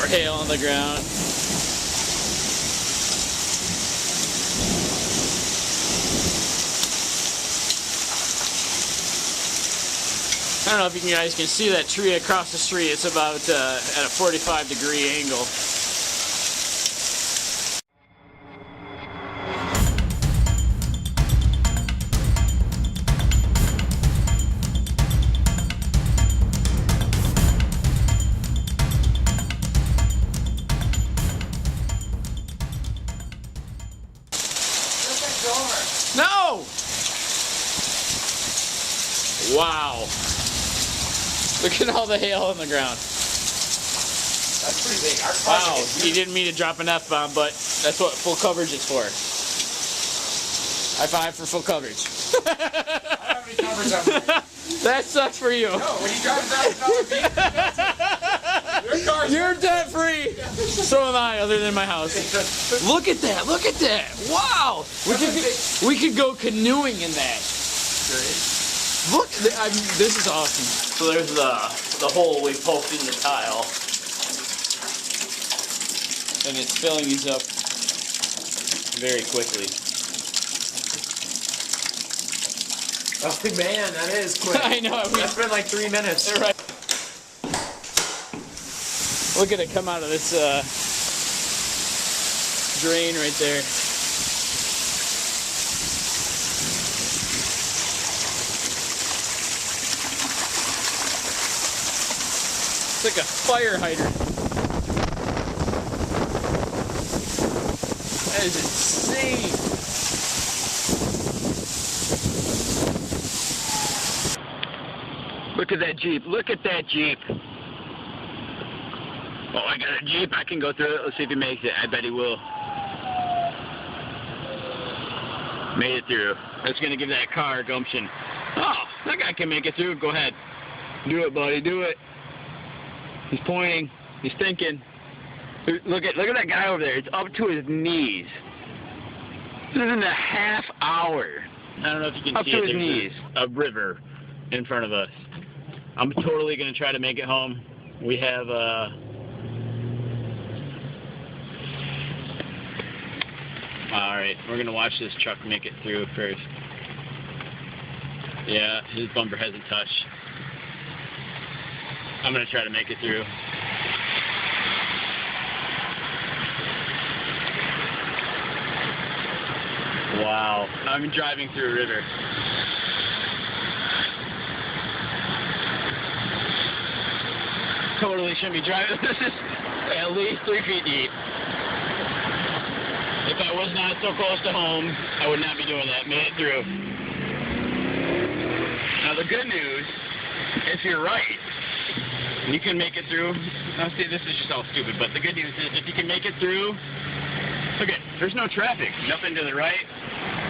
hail on the ground. I don't know if you guys can see that tree across the street. It's about at a 45-degree angle. No! Wow. Look at all the hail on the ground. That's pretty big. Wow, you didn't mean to drop an F-bomb, but that's what full coverage is for. High five for full coverage. I don't have any coverage on me. That sucks for you. No, when you drive down your car's You're debt free. So am I, other than my house. Look at that, look at that. Wow. We could go canoeing in that. Great. Look, this is awesome. So there's the hole we poked in the tile. And it's filling these up very quickly. Oh man, that is quick. I know. That's been like 3 minutes. Right. Look at it come out of this drain right there. It's like a fire hydrant. That is insane. Look at that Jeep. Look at that Jeep. Oh, I got a Jeep. I can go through it. Let's see if he makes it. I bet he will. Made it through. That's going to give that car gumption. Oh, that guy can make it through. Go ahead. Do it, buddy. Do it. He's pointing. He's thinking. Look at that guy over there. It's up to his knees. This is in a half hour. I don't know if you can up see to it. his knees. A river in front of us. I'm totally going to try to make it home. We have Alright, we're going to watch this truck make it through first. Yeah, his bumper hasn't touched. I'm going to try to make it through. Wow, I'm driving through a river. Totally shouldn't be driving. This is at least 3 feet deep. If I was not so close to home, I would not be doing that. Made it through. Now the good news, if you're right, you can make it through. Now see, this is just all stupid, but the good news is if you can make it through, look at, there's no traffic. Nothing to the right.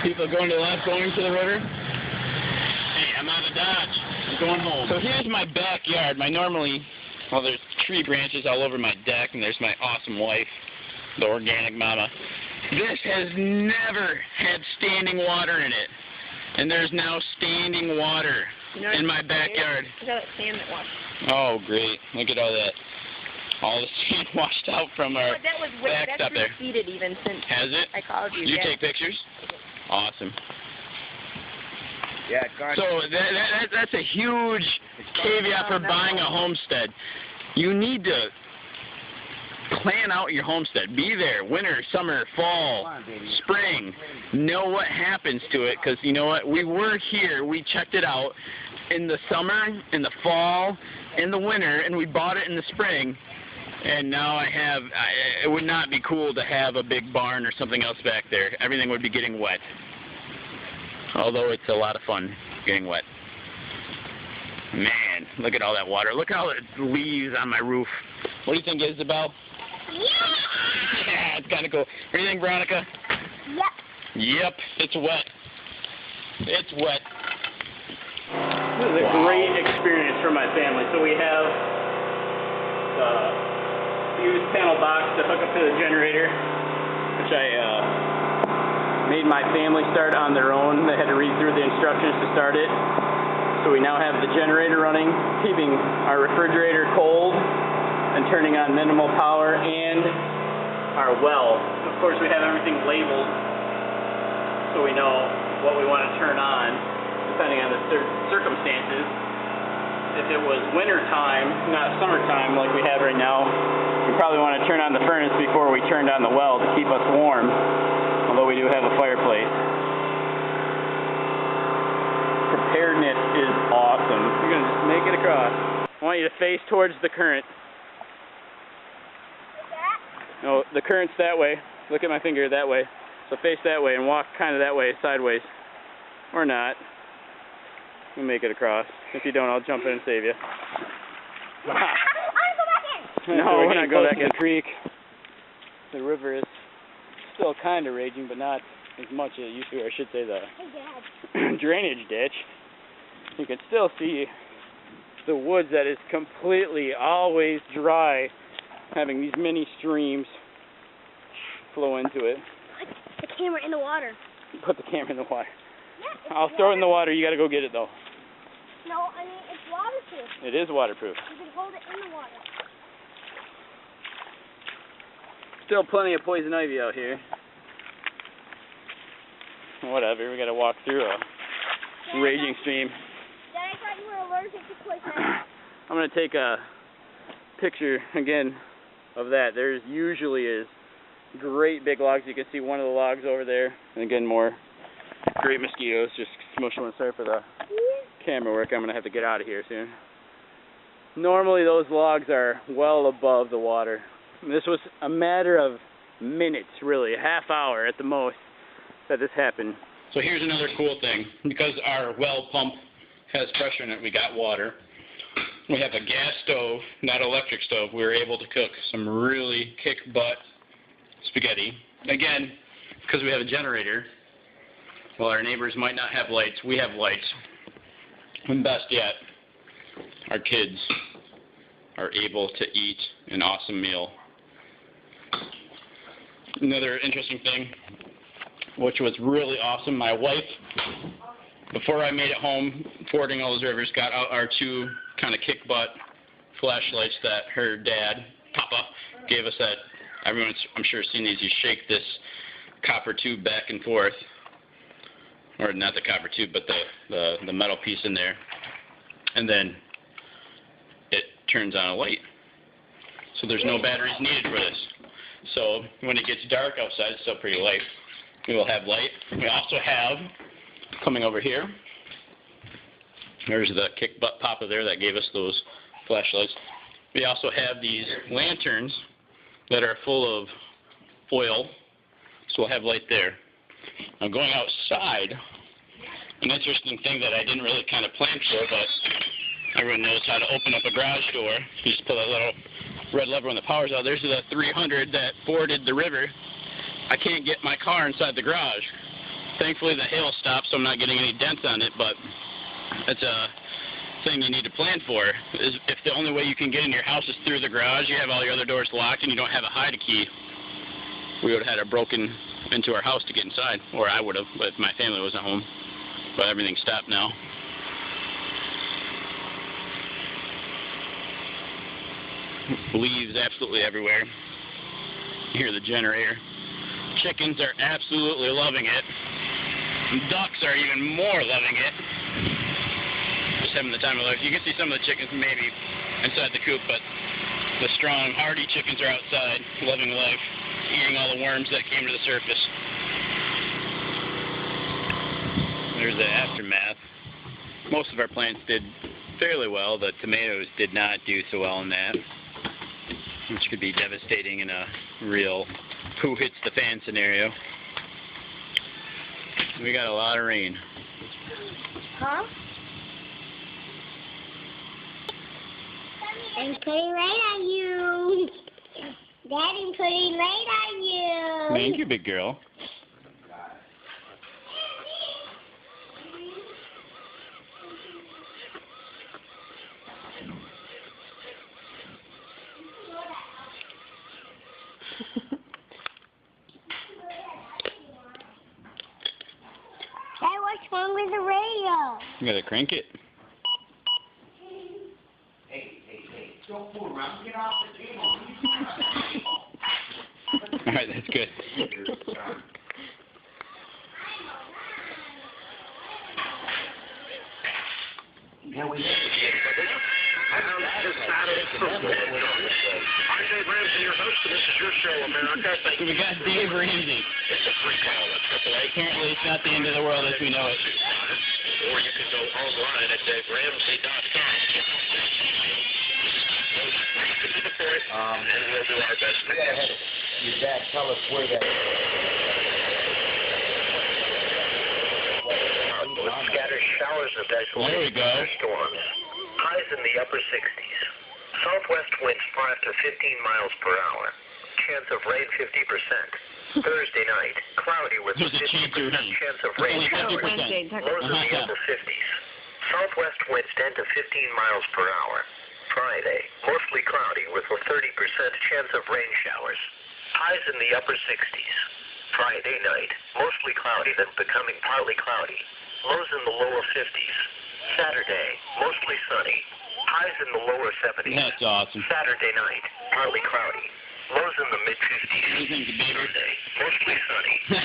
People going to the left, going to the river. Hey, I'm out of Dodge. I'm going home. So here's my backyard. Well, there's tree branches all over my deck, and there's my awesome wife, the organic mama. This has never had standing water in it, and there's now standing water in my backyard. Look at that sand that washed. Oh, great. Look at all that. All the sand washed out from our backstop there. That's receded even since Has it? I called you. Did you take pictures? Awesome. Yeah, So that's a huge caveat for buying a homestead. You need to plan out your homestead. Be there, winter, summer, fall, spring. Know what happens to it, because you know what? We were here. We checked it out in the summer, in the fall, in the winter, and we bought it in the spring. And now it would not be cool to have a big barn or something else back there. Everything would be getting wet. Although it's a lot of fun getting wet. Man, look at all that water. Look at all the leaves on my roof. What do you think, Isabel? Yeah, it's kind of cool. What do you think, Veronica? Yep. Yep, it's wet. It's wet. This is a great experience for my family. So we have the fuse panel box to hook up to the generator, which I made my family start on their own. They had to read through the instructions to start it. So we now have the generator running, keeping our refrigerator cold and turning on minimal power and our well. Of course, we have everything labeled so we know what we want to turn on depending on the circumstances. If it was winter time, not summertime like we have right now, we probably want to turn on the furnace before we turned on the well to keep us warm, although we do have a fireplace. Preparedness is awesome. You're going to just make it across. I want you to face towards the current. No, the current's that way. Look at my finger, that way. So face that way and walk kind of that way, sideways. Or not. We'll make it across. If you don't, I'll jump in and save you. No, we're not going back in the creek. The river is still kind of raging, but not as much as it used to. Or I should say the drainage ditch. You can still see the woods that is completely always dry, having these mini streams flow into it. Put the camera in the water. Put the camera in the water. Yeah, I'll throw it in the water. You got to go get it though. No, I mean it's waterproof. It is waterproof. You can hold it in the water. Still plenty of poison ivy out here. Whatever, we got to walk through a raging stream. Dad, I thought you were allergic to poison ivy. I'm going to take a picture again of that. There's usually is great big logs. You can see one of the logs over there. And again, more great mosquitoes. Just smush one. Sorry for the camera work. I'm going to have to get out of here soon. Normally those logs are well above the water. This was a matter of minutes, really, a half hour at the most, that this happened. So here's another cool thing. Because our well pump has pressure in it, we got water. We have a gas stove, not electric stove. We were able to cook some really kick-butt spaghetti. Again, because we have a generator, while our neighbors might not have lights, we have lights. And best yet, our kids are able to eat an awesome meal. Another interesting thing, which was really awesome, my wife, before I made it home, fording all those rivers, got out our two kind of kick-butt flashlights that her dad, Papa, gave us that everyone's, I'm sure, seen these. You shake this copper tube back and forth, or not the copper tube, but the metal piece in there, and then it turns on a light. So there's no batteries needed for this. So when it gets dark outside, it's still pretty light. We will have light. We also have, coming over here, there's the kick butt papa there that gave us those flashlights. We also have these lanterns that are full of oil, so we'll have light there. Now going outside, an interesting thing that I didn't really kind of plan for, but everyone knows how to open up a garage door. You just pull that little red lever when the power's out. There's the 300 that forded the river. I can't get my car inside the garage. Thankfully the hail stopped, so I'm not getting any dents on it, but that's a thing you need to plan for. Is if the only way you can get in your house is through the garage, you have all your other doors locked and you don't have a hide key, we would have had it broken into our house to get inside, or I would have, but if my family wasn't home. But everything's stopped now. Leaves absolutely everywhere. You hear the generator. Chickens are absolutely loving it. Ducks are even more loving it. Just having the time of life. You can see some of the chickens maybe inside the coop, but the strong, hardy chickens are outside, loving life, eating all the worms that came to the surface. There's the aftermath. Most of our plants did fairly well. The tomatoes did not do so well in that, which could be devastating in a real who hits the fan scenario. We got a lot of rain. Huh? I'm putting rain on you. Daddy, putting rain on you. Thank you, big girl. Dad, what's wrong with the radio? You gotta crank it. Don't fool around. Get off the table. All right, that's good. Yeah, we I'm Dave Ramsey, your host, and this is your show, America. Thank So we got Dave Ramsey. It's a free call at AAA. Apparently it's not the end of the world as we know it. Or you can go online at DaveRamsey.com. And we'll do our best to answer. Your dad, tell us where that With scattered showers of There we go. storms. Highs in the upper 60s. Southwest winds 5 to 15 miles per hour. Chance of rain 50%. Thursday night, cloudy with There's a 50% chance of rain. chance of rain Only showers. 50%. Lows in the upper 50s. Southwest winds 10 to 15 miles per hour. Friday, mostly cloudy with a 30% chance of rain showers. Highs in the upper 60s. Friday night, mostly cloudy then becoming partly cloudy. Lows in the lower 50s. Saturday, mostly sunny. Highs in the lower 70s. That's awesome. Saturday night, partly cloudy. Lows in the mid-50s. Sunday, mostly sunny. The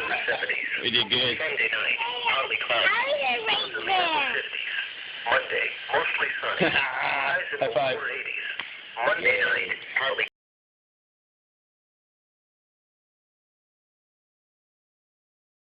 upper 70s. We did good. Sunday night, partly cloudy. How is it Lows in the right upper there? 50s. Monday, mostly sunny. Highs in the High five. lower 80s. Monday night, partly